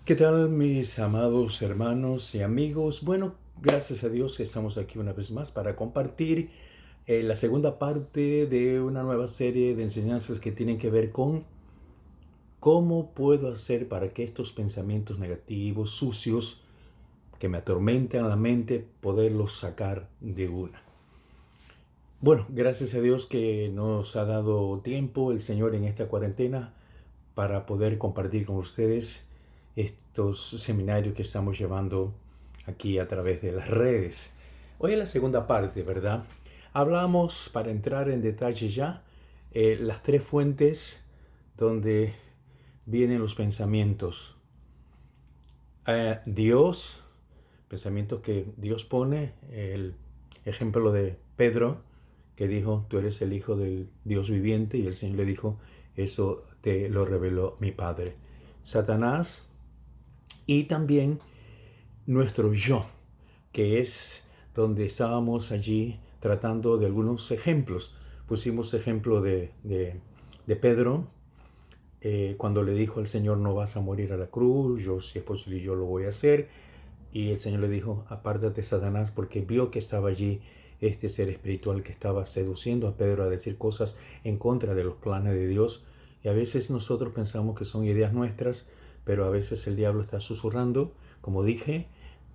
¿Qué tal, mis amados hermanos y amigos? Bueno, gracias a Dios estamos aquí una vez más para compartir la segunda parte de una nueva serie de enseñanzas que tienen que ver con cómo puedo hacer para que estos pensamientos negativos, sucios, que me atormentan la mente, poderlos sacar de una. Bueno, gracias a Dios que nos ha dado tiempo el Señor en esta cuarentena para poder compartir con ustedes estos seminarios que estamos llevando aquí a través de las redes. Hoy es la segunda parte, ¿verdad? Hablamos, para entrar en detalle ya, las tres fuentes donde vienen los pensamientos. Dios, pensamientos que Dios pone, el ejemplo de Pedro, que dijo, tú eres el Hijo del Dios viviente, y el Señor le dijo, eso te lo reveló mi Padre. Satanás, y también nuestro yo, que es donde estábamos allí tratando de algunos ejemplos. Pusimos ejemplo de Pedro, cuando le dijo al Señor, no vas a morir a la cruz, yo si es posible yo lo voy a hacer. Y el Señor le dijo, apártate, Satanás, porque vio que estaba allí este ser espiritual que estaba seduciendo a Pedro a decir cosas en contra de los planes de Dios. Y a veces nosotros pensamos que son ideas nuestras, pero a veces el diablo está susurrando, como dije,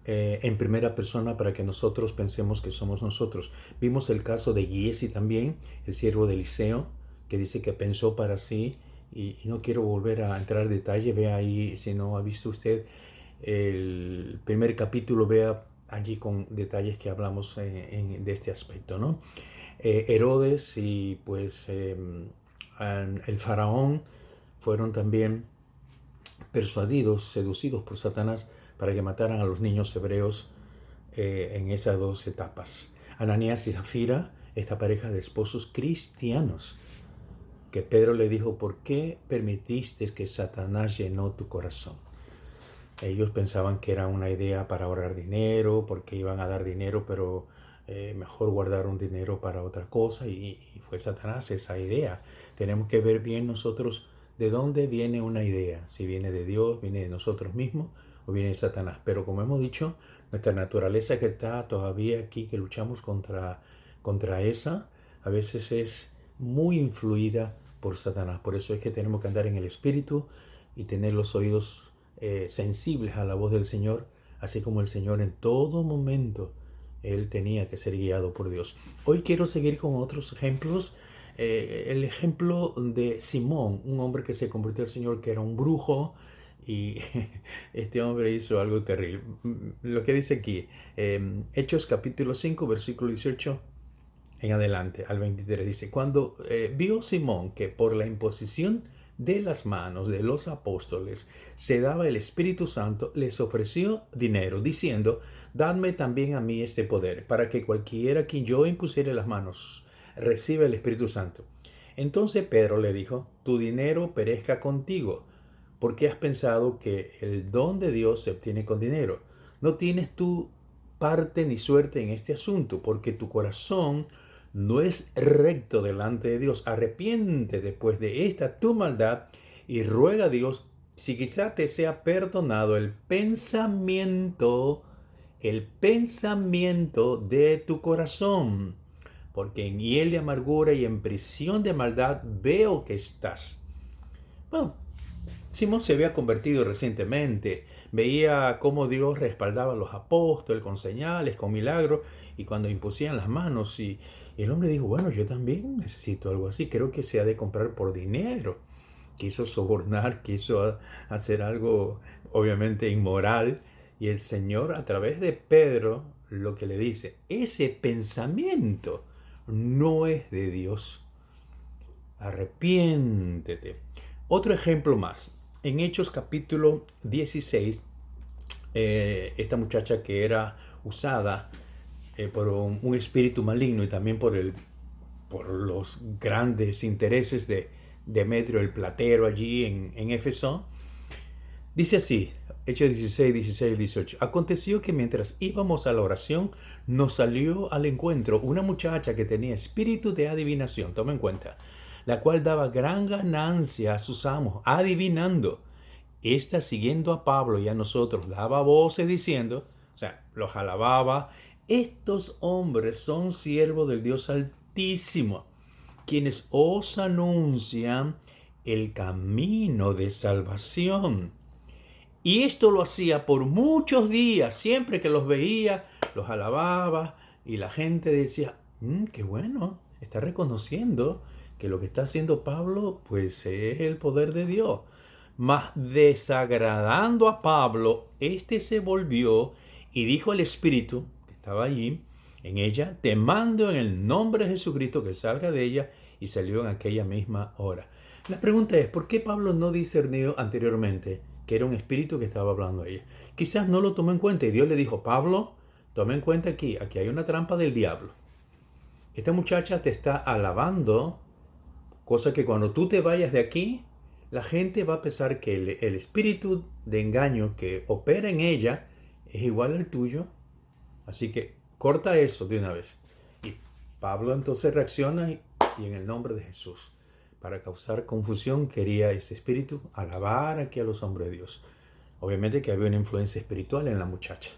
en primera persona para que nosotros pensemos que somos nosotros. Vimos el caso de Giesi también, el siervo de Eliseo, que dice que pensó para sí, y no quiero volver a entrar en detalle, vea ahí, si no ha visto usted el primer capítulo, vea allí con detalles que hablamos de este aspecto, ¿no? Herodes y pues el faraón fueron también persuadidos, seducidos por Satanás para que mataran a los niños hebreos en esas dos etapas. Ananías y Zafira, esta pareja de esposos cristianos, que Pedro le dijo, ¿por qué permitiste que Satanás llenó tu corazón? Ellos pensaban que era una idea para ahorrar dinero, porque iban a dar dinero, pero mejor guardar un dinero para otra cosa, y fue Satanás esa idea. Tenemos que ver bien nosotros de dónde viene una idea, si viene de Dios, viene de nosotros mismos o viene de Satanás. Pero como hemos dicho, nuestra naturaleza que está todavía aquí, que luchamos contra esa, a veces es muy influida por Satanás. Por eso es que tenemos que andar en el Espíritu y tener los oídos sensibles a la voz del Señor, así como el Señor en todo momento, Él tenía que ser guiado por Dios. Hoy quiero seguir con otros ejemplos. El ejemplo de Simón, un hombre que se convirtió al Señor, que era un brujo, y este hombre hizo algo terrible. Lo que dice aquí, Hechos capítulo 5, versículo 18 en adelante, al 23, dice, cuando vio Simón que por la imposición de las manos de los apóstoles se daba el Espíritu Santo, les ofreció dinero, diciendo, dadme también a mí este poder, para que cualquiera a quien yo impusiere las manos reciba el Espíritu Santo. Entonces Pedro le dijo, tu dinero perezca contigo, porque has pensado que el don de Dios se obtiene con dinero. No tienes tú parte ni suerte en este asunto, porque tu corazón no es recto delante de Dios. Arrepiente después de esta tu maldad y ruega a Dios si quizá te sea perdonado el pensamiento de tu corazón, porque en hiel de amargura y en prisión de maldad veo que estás. Bueno, Simón se había convertido recientemente, veía cómo Dios respaldaba a los apóstoles con señales, con milagros, y cuando impusían las manos, y el hombre dijo, bueno, yo también necesito algo así, creo que se ha de comprar por dinero. Quiso sobornar, quiso hacer algo obviamente inmoral, y el Señor a través de Pedro lo que le dice, ese pensamiento no es de Dios, arrepiéntete. Otro ejemplo más. En Hechos capítulo 16, esta muchacha que era usada por un espíritu maligno y también por los grandes intereses de Demetrio el platero allí en Éfeso, dice así, Hechos 16, 16, 18. Aconteció que mientras íbamos a la oración, nos salió al encuentro una muchacha que tenía espíritu de adivinación, toma en cuenta, la cual daba gran ganancia a sus amos, adivinando. Esta, siguiendo a Pablo y a nosotros, daba voces diciendo, o sea, los alababa: estos hombres son siervos del Dios Altísimo, quienes os anuncian el camino de salvación. Y esto lo hacía por muchos días. Siempre que los veía, los alababa, y la gente decía: qué bueno, está reconociendo que lo que está haciendo Pablo pues es el poder de Dios. Mas desagradando a Pablo, éste se volvió y dijo al espíritu que estaba allí en ella: te mando en el nombre de Jesucristo que salga de ella. Y salió en aquella misma hora. La pregunta es: ¿por qué Pablo no discernió anteriormente que era un espíritu que estaba hablando a ella? Quizás no lo tomó en cuenta y Dios le dijo: Pablo, toma en cuenta aquí hay una trampa del diablo. Esta muchacha te está alabando, cosa que cuando tú te vayas de aquí, la gente va a pensar que el espíritu de engaño que opera en ella es igual al tuyo. Así que corta eso de una vez. Y Pablo entonces reacciona y en el nombre de Jesús, para causar confusión, quería ese espíritu alabar aquí a los hombres de Dios. Obviamente que había una influencia espiritual en la muchacha.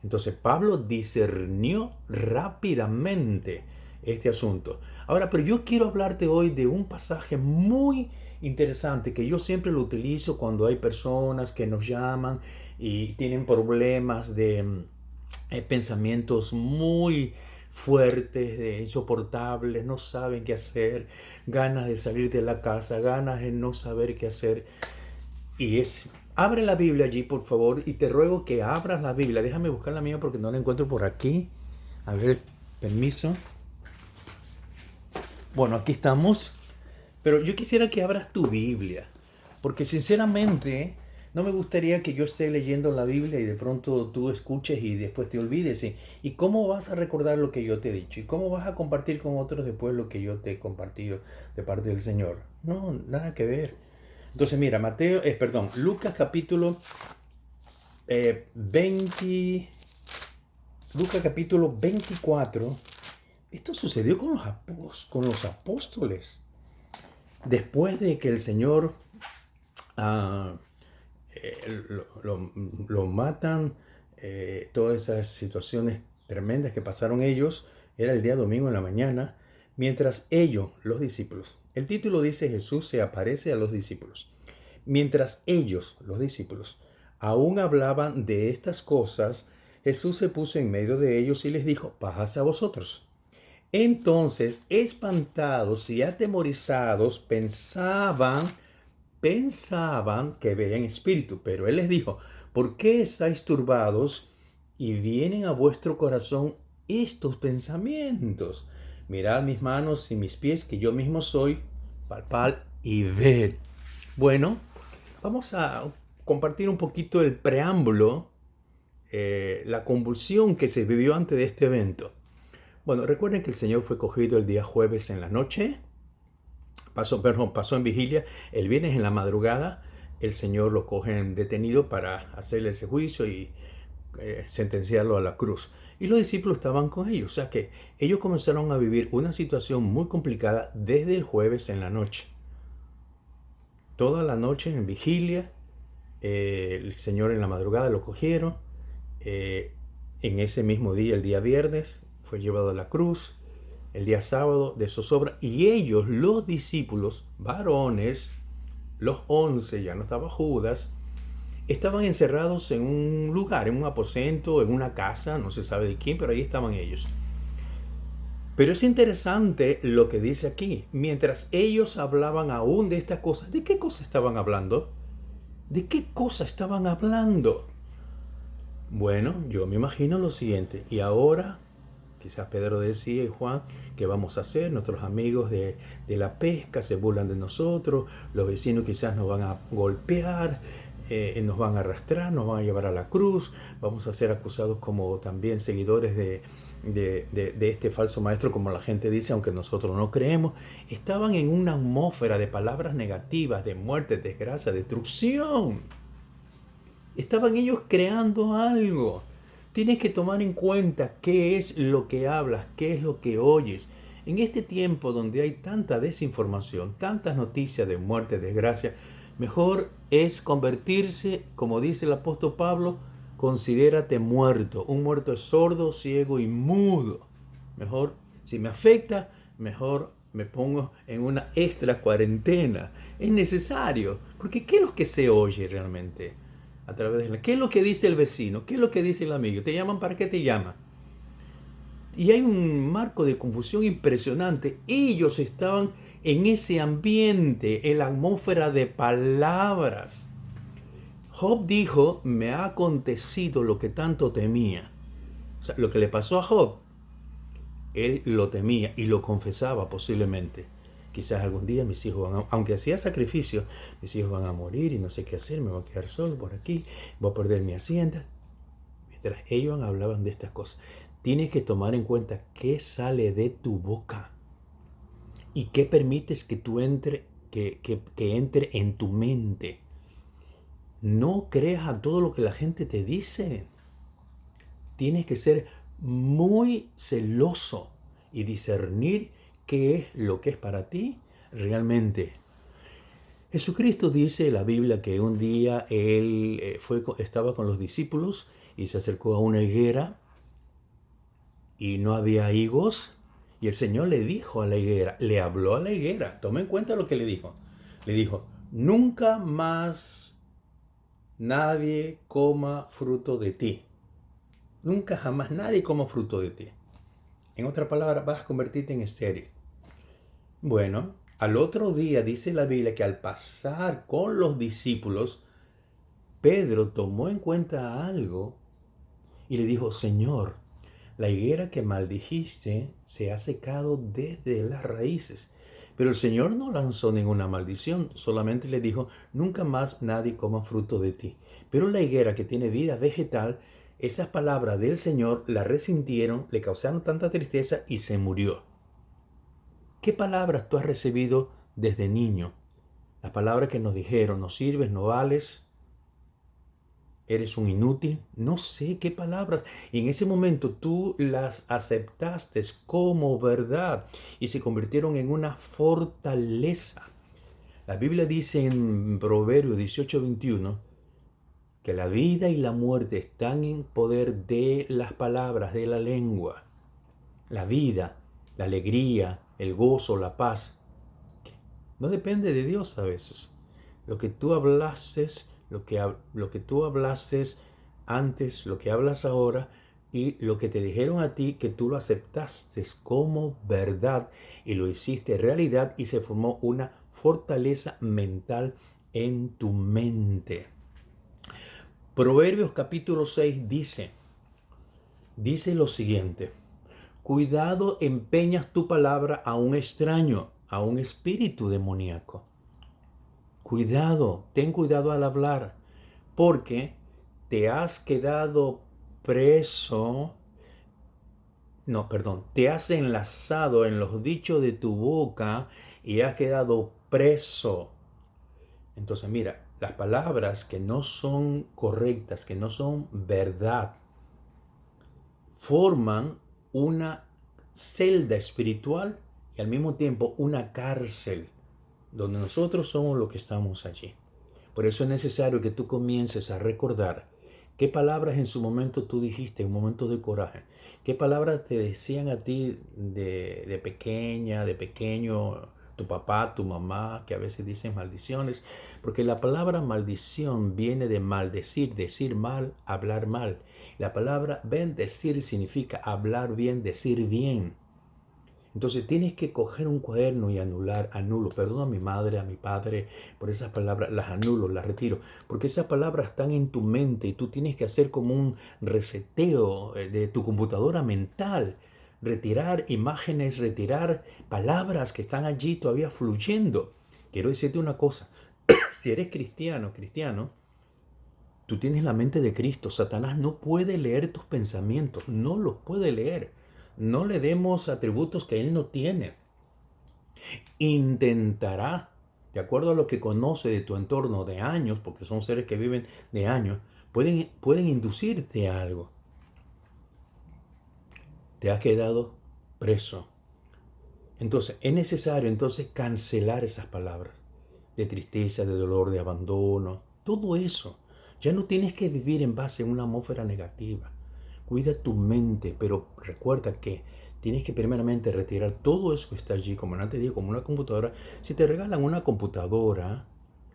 Entonces Pablo discernió rápidamente este asunto. Ahora, pero yo quiero hablarte hoy de un pasaje muy interesante que yo siempre lo utilizo cuando hay personas que nos llaman y tienen problemas de pensamientos muy fuertes, insoportables, no saben qué hacer, ganas de salir de la casa, ganas de no saber qué hacer. Y abre la Biblia allí, por favor, y te ruego que abras la Biblia. Déjame buscar la mía porque no la encuentro por aquí. A ver, permiso. Bueno, aquí estamos. Pero yo quisiera que abras tu Biblia, porque sinceramente no me gustaría que yo esté leyendo la Biblia y de pronto tú escuches y después te olvides. ¿Y cómo vas a recordar lo que yo te he dicho? ¿Y cómo vas a compartir con otros después lo que yo te he compartido de parte del Señor? No, nada que ver. Entonces mira, Lucas capítulo 20, Lucas capítulo 24. Esto sucedió con los apóstoles. Después de que el Señor lo matan, todas esas situaciones tremendas que pasaron ellos, era el día domingo en la mañana, mientras ellos, los discípulos, el título dice: Jesús se aparece a los discípulos. Mientras ellos, los discípulos, aún hablaban de estas cosas, Jesús se puso en medio de ellos y les dijo: paz a vosotros. Entonces, espantados y atemorizados, pensaban que veían espíritu. Pero él les dijo: ¿por qué estáis turbados y vienen a vuestro corazón estos pensamientos? Mirad mis manos y mis pies, que yo mismo soy, palpad y ved. Bueno, vamos a compartir un poquito el preámbulo, la convulsión que se vivió antes de este evento. Bueno, recuerden que el Señor fue cogido el día jueves en la noche, pasó en vigilia. El viernes en la madrugada el Señor lo cogen detenido para hacerle ese juicio y sentenciarlo a la cruz. Y los discípulos estaban con ellos, o sea que ellos comenzaron a vivir una situación muy complicada desde el jueves en la noche. Toda la noche en vigilia, el Señor en la madrugada lo cogieron. En ese mismo día, el día viernes, fue llevado a la cruz. El día sábado de zozobra, y ellos, los discípulos varones, los 11, ya no estaba Judas, estaban encerrados en un lugar, en un aposento, en una casa, no se sabe de quién, pero ahí estaban ellos. Pero es interesante lo que dice aquí. Mientras ellos hablaban aún de estas cosas, ¿de qué cosa estaban hablando? ¿De qué cosa estaban hablando? Bueno, yo me imagino lo siguiente: y ahora, quizás Pedro decía, y Juan, ¿qué vamos a hacer? Nuestros amigos de la pesca se burlan de nosotros, los vecinos quizás nos van a golpear, nos van a arrastrar, nos van a llevar a la cruz, vamos a ser acusados como también seguidores de este falso maestro, como la gente dice, aunque nosotros no creemos. Estaban en una atmósfera de palabras negativas, de muerte, desgracia, destrucción. Estaban ellos creando algo. Tienes que tomar en cuenta qué es lo que hablas, qué es lo que oyes. En este tiempo donde hay tanta desinformación, tantas noticias de muerte, desgracia, Mejor es convertirse, como dice el apóstol Pablo, considérate muerto. Un muerto es sordo, ciego y mudo. Mejor, si me afecta, mejor me pongo en una extra cuarentena. Es necesario, porque ¿qué es lo que se oye realmente? A través de ¿qué es lo que dice el vecino? ¿Qué es lo que dice el amigo? ¿Te llaman para qué te llaman? Y hay un marco de confusión impresionante. Ellos estaban en ese ambiente, en la atmósfera de palabras. Job dijo, me ha acontecido lo que tanto temía. O sea, lo que le pasó a Job, él lo temía y lo confesaba posiblemente. Quizás algún día mis hijos van a, aunque hacía sacrificio, mis hijos van a morir y no sé qué hacer, me voy a quedar solo por aquí, voy a perder mi hacienda. Mientras ellos hablaban de estas cosas, tienes que tomar en cuenta qué sale de tu boca y qué permites que que entre en tu mente. No creas a todo lo que la gente te dice. Tienes que ser muy celoso y discernir qué es lo que es para ti realmente. Jesucristo dice en la Biblia que un día él estaba con los discípulos y se acercó a una higuera y no había higos. Y el Señor le dijo a la higuera, le habló a la higuera. Toma en cuenta lo que le dijo. Le dijo, nunca más nadie coma fruto de ti. Nunca jamás nadie coma fruto de ti. En otras palabras, vas a convertirte en estéril. Bueno, al otro día dice la Biblia que al pasar con los discípulos, Pedro tomó en cuenta algo y le dijo, Señor, la higuera que maldijiste se ha secado desde las raíces. Pero el Señor no lanzó ninguna maldición, solamente le dijo, nunca más nadie coma fruto de ti. Pero la higuera que tiene vida vegetal, esas palabras del Señor la resintieron, le causaron tanta tristeza y se murió. ¿Qué palabras tú has recibido desde niño? Las palabras que nos dijeron, no sirves, no vales, eres un inútil, no sé qué palabras. Y en ese momento tú las aceptaste como verdad y se convirtieron en una fortaleza. La Biblia dice en Proverbios 18:21 que la vida y la muerte están en poder de las palabras, de la lengua. La vida, la alegría, el gozo, la paz, no depende de Dios a veces. Lo que tú hablases, lo que tú hablases antes, lo que hablas ahora y lo que te dijeron a ti, que tú lo aceptaste como verdad y lo hiciste realidad y se formó una fortaleza mental en tu mente. Proverbios capítulo 6 dice lo siguiente: cuidado empeñas tu palabra a un extraño, a un espíritu demoníaco. Cuidado, ten cuidado al hablar, porque te has quedado preso, te has enlazado en los dichos de tu boca y has quedado preso. Entonces mira, las palabras que no son correctas, que no son verdad, forman una celda espiritual y al mismo tiempo una cárcel donde nosotros somos los que estamos allí. Por eso es necesario que tú comiences a recordar qué palabras en su momento tú dijiste, en un momento de coraje, qué palabras te decían a ti de pequeña, de pequeño, tu papá, tu mamá, que a veces dicen maldiciones, porque la palabra maldición viene de maldecir, decir mal, hablar mal. La palabra bendecir significa hablar bien, decir bien. Entonces tienes que coger un cuaderno y anulo. Perdono a mi madre, a mi padre por esas palabras, las anulo, las retiro. Porque esas palabras están en tu mente y tú tienes que hacer como un reseteo de tu computadora mental. Retirar imágenes, retirar palabras que están allí todavía fluyendo. Quiero decirte una cosa, si eres cristiano, tú tienes la mente de Cristo. Satanás no puede leer tus pensamientos, no los puede leer. No le demos atributos que él no tiene. Intentará, de acuerdo a lo que conoce de tu entorno de años, porque son seres que viven de años, pueden inducirte a algo. Te has quedado preso. Entonces, es necesario cancelar esas palabras. de tristeza, de dolor, de abandono, todo eso. Ya no tienes que vivir en base a una atmósfera negativa. Cuida tu mente, pero recuerda que tienes que primeramente retirar todo eso que está allí, como antes digo, como una computadora. Si te regalan una computadora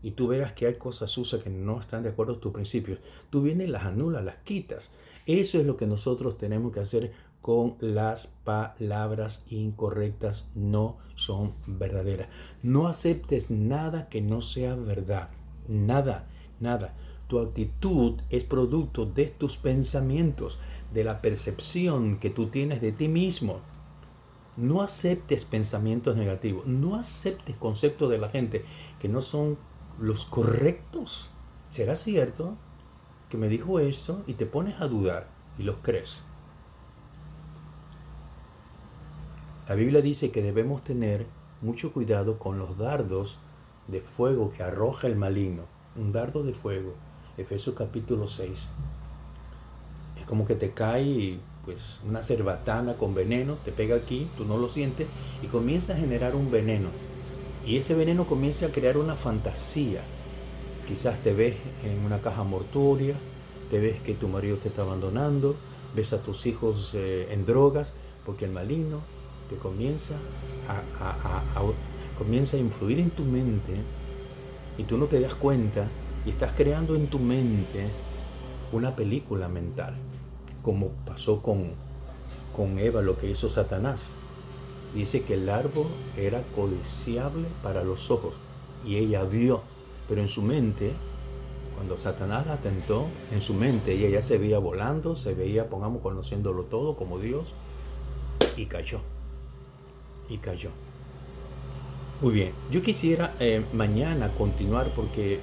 y tú veas que hay cosas sucias que no están de acuerdo a tus principios, tú vienes, las anulas, las quitas. Eso es lo que nosotros tenemos que hacer con las palabras incorrectas, no son verdaderas. No aceptes nada que no sea verdad. Nada, nada. Tu actitud es producto de tus pensamientos, de la percepción que tú tienes de ti mismo. No aceptes pensamientos negativos, no aceptes conceptos de la gente que no son los correctos. ¿Será cierto que me dijo esto? Y te pones a dudar y los crees. La Biblia dice que debemos tener mucho cuidado con los dardos de fuego que arroja el maligno. Un dardo de fuego. Efesios capítulo 6. Es como que te cae pues una cerbatana con veneno, te pega aquí, tú no lo sientes y comienza a generar un veneno. Y ese veneno comienza a crear una fantasía. Quizás te ves en una caja mortuoria, te ves que tu marido te está abandonando, ves a tus hijos en drogas, porque el maligno te comienza comienza a influir en tu mente y tú no te das cuenta y estás creando en tu mente una película mental, como pasó con Eva, lo que hizo Satanás. Dice que el árbol era codiciable para los ojos y ella vio, pero en su mente, cuando Satanás la tentó, en su mente ella ya se veía volando, se veía, pongamos, conociéndolo todo como Dios, y cayó. Muy bien, yo quisiera mañana continuar porque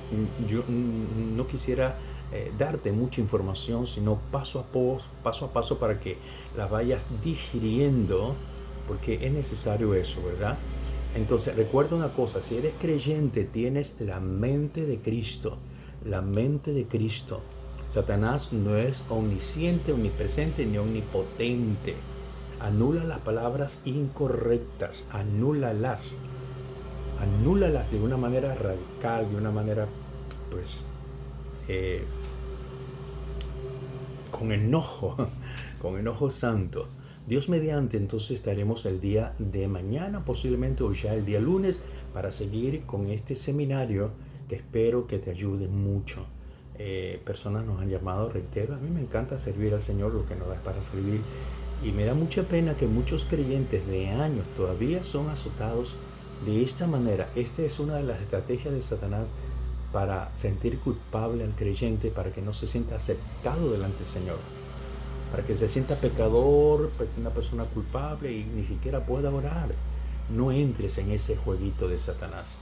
yo no quisiera darte mucha información, sino paso a paso para que la vayas digiriendo, porque es necesario eso, ¿verdad? Entonces, recuerda una cosa, si eres creyente, tienes la mente de Cristo, la mente de Cristo. Satanás no es omnisciente, omnipresente ni omnipotente. Anula las palabras incorrectas, anúlalas de una manera radical, de una manera, pues, con enojo, con enojo santo. Dios mediante, entonces estaremos el día de mañana, posiblemente, o ya el día lunes, para seguir con este seminario que espero que te ayude mucho. Personas nos han llamado, reitero, a mí me encanta servir al Señor, lo que nos da para servir, y me da mucha pena que muchos creyentes de años todavía son azotados de esta manera. Esta es una de las estrategias de Satanás para sentir culpable al creyente, para que no se sienta aceptado delante del Señor, para que se sienta pecador, una persona culpable y ni siquiera pueda orar. No entres en ese jueguito de Satanás.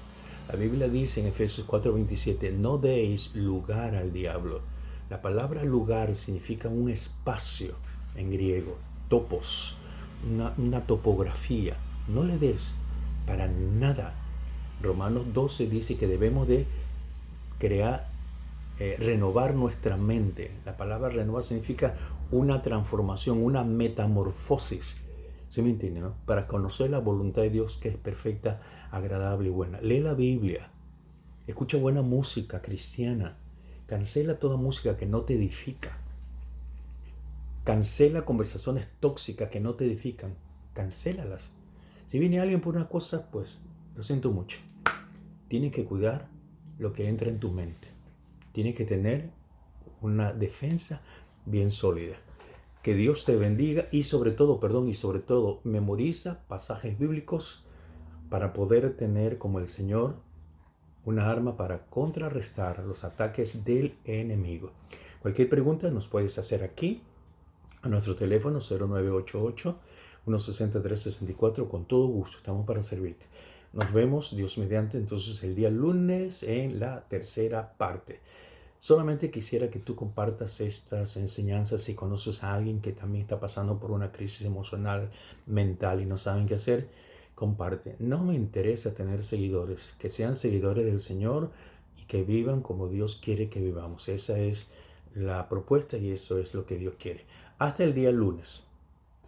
La Biblia dice en Efesios 4:27, no deis lugar al diablo. La palabra lugar significa un espacio en griego, topos, una topografía. No le des para nada. Romanos 12 dice que debemos de crear, renovar nuestra mente. La palabra renovar significa una transformación, una metamorfosis. ¿Sí me entiende, no? Para conocer la voluntad de Dios, que es perfecta, agradable y buena. Lee la Biblia. Escucha buena música cristiana. Cancela toda música que no te edifica. Cancela conversaciones tóxicas que no te edifican. Cancélalas. Si viene alguien por una cosa, pues lo siento mucho. Tienes que cuidar lo que entra en tu mente. Tienes que tener una defensa bien sólida. Que Dios te bendiga y sobre todo, memoriza pasajes bíblicos para poder tener como el Señor una arma para contrarrestar los ataques del enemigo. Cualquier pregunta nos puedes hacer aquí a nuestro teléfono 0988-163-64. Con todo gusto, estamos para servirte. Nos vemos, Dios mediante, entonces el día lunes en la tercera parte. Solamente quisiera que tú compartas estas enseñanzas si conoces a alguien que también está pasando por una crisis emocional, mental y no saben qué hacer. Comparte. No me interesa tener seguidores, que sean seguidores del Señor y que vivan como Dios quiere que vivamos. Esa es la propuesta y eso es lo que Dios quiere. Hasta el día lunes.